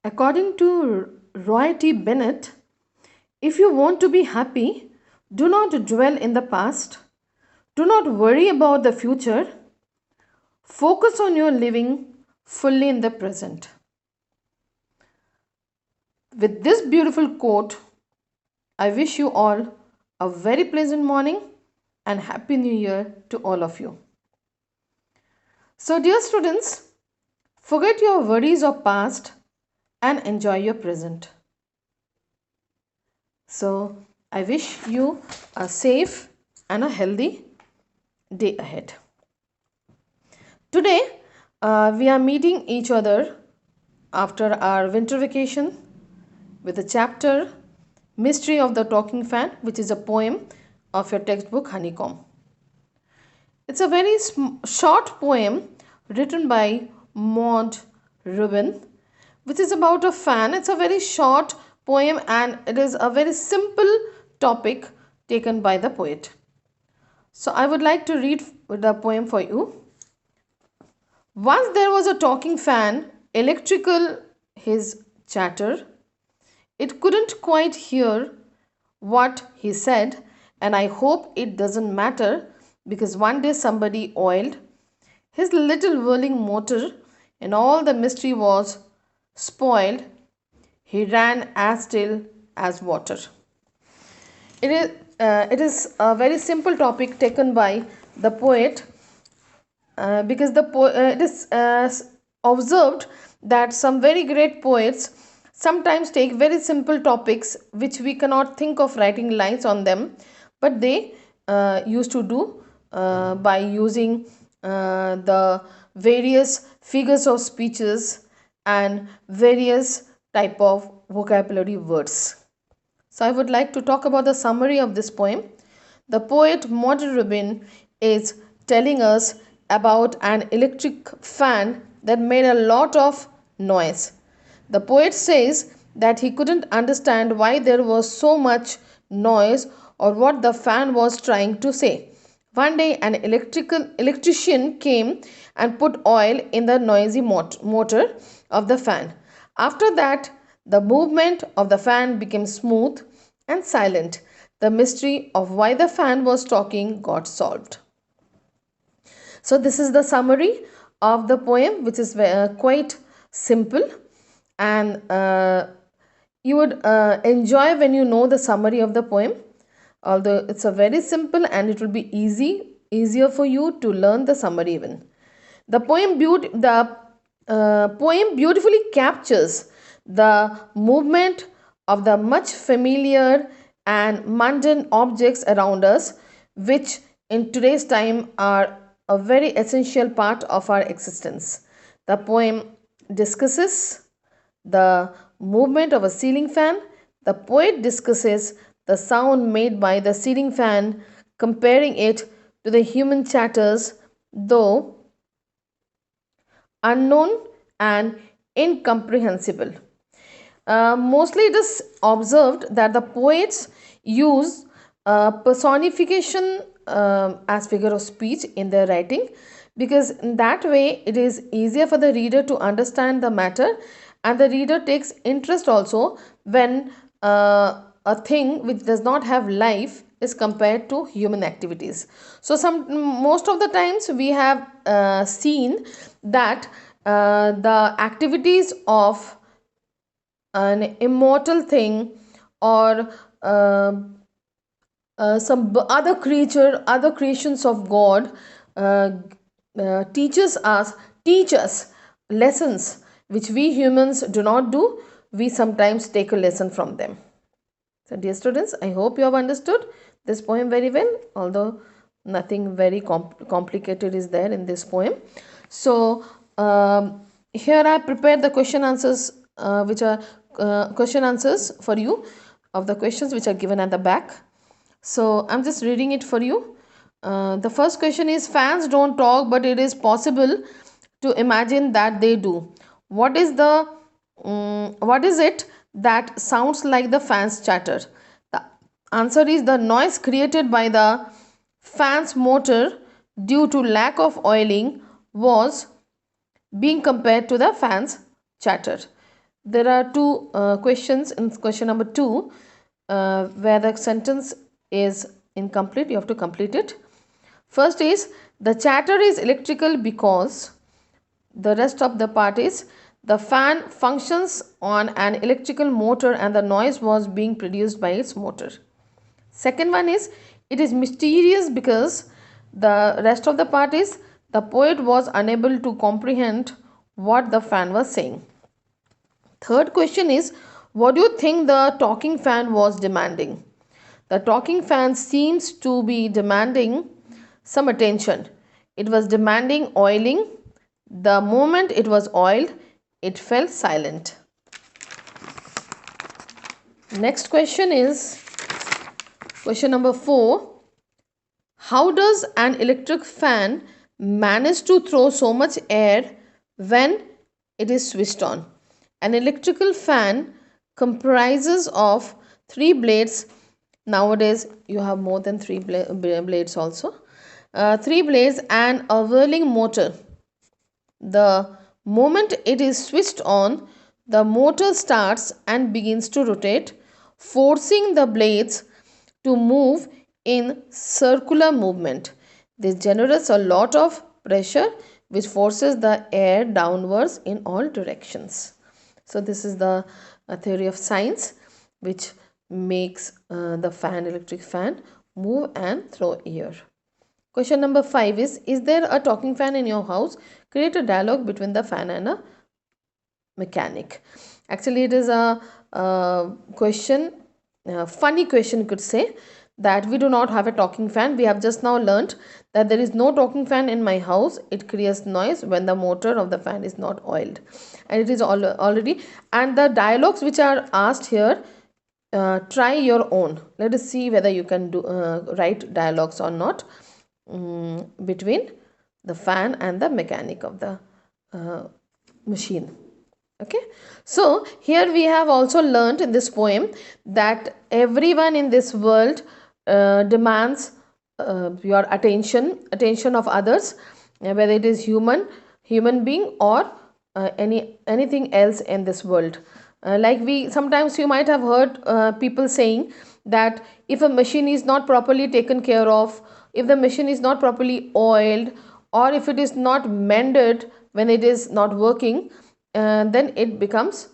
According to Roy T. Bennett, if you want to be happy, do not dwell in the past, do not worry about the future, focus on your living fully in the present. With this beautiful quote, I wish you all a very pleasant morning and Happy New Year to all of you. So, dear students, forget your worries of past and enjoy your present. So, I wish you a safe and a healthy day ahead. Today, we are meeting each other after our winter vacation with the chapter Mystery of the Talking Fan, which is a poem of your textbook Honeycomb. It's a very short poem written by Maud Rubin, which is about a fan. It's a very short poem and it is a very simple topic taken by the poet. So I would like to read the poem for you. Once there was a talking fan, electrical his chatter. It couldn't quite hear what he said, and I hope it doesn't matter because one day somebody oiled his little whirling motor and all the mystery was spoiled. He ran as still as water. It is a very simple topic taken by the poet because it is observed that some very great poets sometimes take very simple topics which we cannot think of writing lines on them, but they used to do by using the various figures of speeches and various type of vocabulary words. So I would like to talk about the summary of this poem. The poet Maud Rubin is telling us about an electric fan that made a lot of noise. The poet says that he couldn't understand why there was so much noise or what the fan was trying to say. One day an electrician came and put oil in the noisy motor of the fan. After that, the movement of the fan became smooth and silent. The mystery of why the fan was talking got solved. So, this is the summary of the poem, which is quite simple, and you would enjoy when you know the summary of the poem. Although it's a very simple and it will be easier for you to learn the summary even. The poem beautifully captures the movement of the much familiar and mundane objects around us, which in today's time are a very essential part of our existence. The poem discusses the movement of a ceiling fan. The poet discusses the sound made by the ceiling fan, comparing it to the human chatters, though unknown and incomprehensible. Mostly it is observed that the poets use personification as figure of speech in their writing, because in that way it is easier for the reader to understand the matter, and the reader takes interest also when a thing which does not have life is compared to human activities. So most of the times we have seen that the activities of an immortal thing or some other creature, other creations of God uh, teach us lessons which we humans do not do. We sometimes take a lesson from them. So, dear students, I hope you have understood this poem very well, although nothing very complicated is there in this poem. So, here I prepared the question answers, which are question answers for you of the questions which are given at the back. So, I'm just reading it for you. The first question is: fans don't talk, but it is possible to imagine that they do. What is it that sounds like the fans chatter? The answer is the noise created by the fan's motor due to lack of oiling was being compared to the fan's chatter. There are two questions in question number 2 where the sentence is incomplete. You have to complete it. First is, the chatter is electrical because the rest of the part is, the fan functions on an electrical motor and the noise was being produced by its motor. Second one is, it is mysterious because the rest of the part is, the poet was unable to comprehend what the fan was saying. Third question is, what do you think the talking fan was demanding? The talking fan seems to be demanding some attention. It was demanding oiling. The moment it was oiled, it fell silent. Next question is question number 4. How does an electric fan manage to throw so much air when it is switched on? An electrical fan comprises of 3 blades. Nowadays you have more than 3 blades also. 3 blades and a whirling motor. The moment it is switched on, the motor starts and begins to rotate, forcing the blades to move in circular movement. This generates a lot of pressure which forces the air downwards in all directions. So this is the theory of science which makes the electric fan move and throw air. Question number 5 is there a talking fan in your house? Create a dialogue between the fan and a mechanic. Actually, it is a question, funny question you could say, that we do not have a talking fan. We have just now learnt that there is no talking fan in my house. It creates noise when the motor of the fan is not oiled, and it is already. And the dialogues which are asked here, try your own. Let us see whether you can do write dialogues or not between the fan and the mechanic of the machine. Okay, so here we have also learnt in this poem that everyone in this world demands your attention of others, whether it is human being or anything else in this world. Like we sometimes, you might have heard people saying that if a machine is not properly taken care of, if the machine is not properly oiled, or if it is not mended when it is not working, then it becomes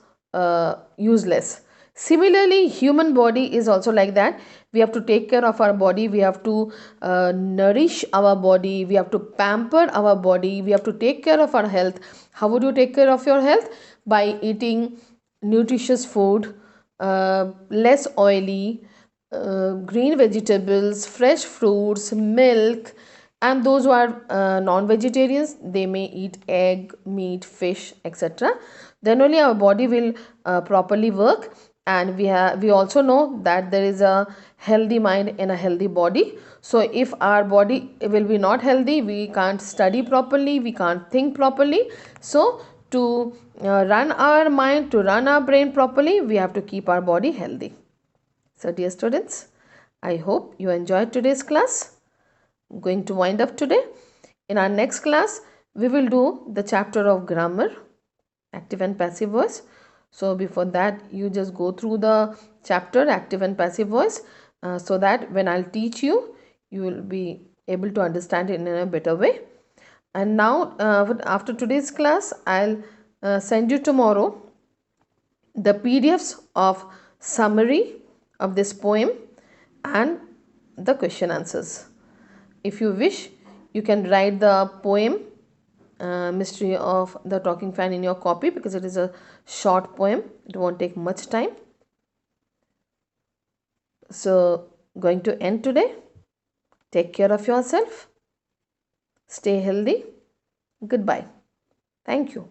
useless. Similarly, human body is also like that. We have to take care of our body, we have to nourish our body, we have to pamper our body, we have to take care of our health. How would you take care of your health? By eating nutritious food, less oily, green vegetables, fresh fruits, milk. And those who are non-vegetarians, they may eat egg, meat, fish, etc. Then only our body will properly work. And we also know that there is a healthy mind in a healthy body. So if our body will be not healthy, we can't study properly, we can't think properly. So to run our mind, to run our brain properly, we have to keep our body healthy. So dear students, I hope you enjoyed today's class. I'm going to wind up today. In our next class, we will do the chapter of grammar, active and passive voice. So before that, you just go through the chapter active and passive voice, so that when I'll teach you, you will be able to understand it in a better way. And now after today's class, I'll send you tomorrow the PDFs of summary of this poem and the question answers. If you wish, you can write the poem Mystery of the Talking Fan in your copy, because it is a short poem. It won't take much time. So going to end today. Take care of yourself. Stay healthy. Goodbye. Thank you.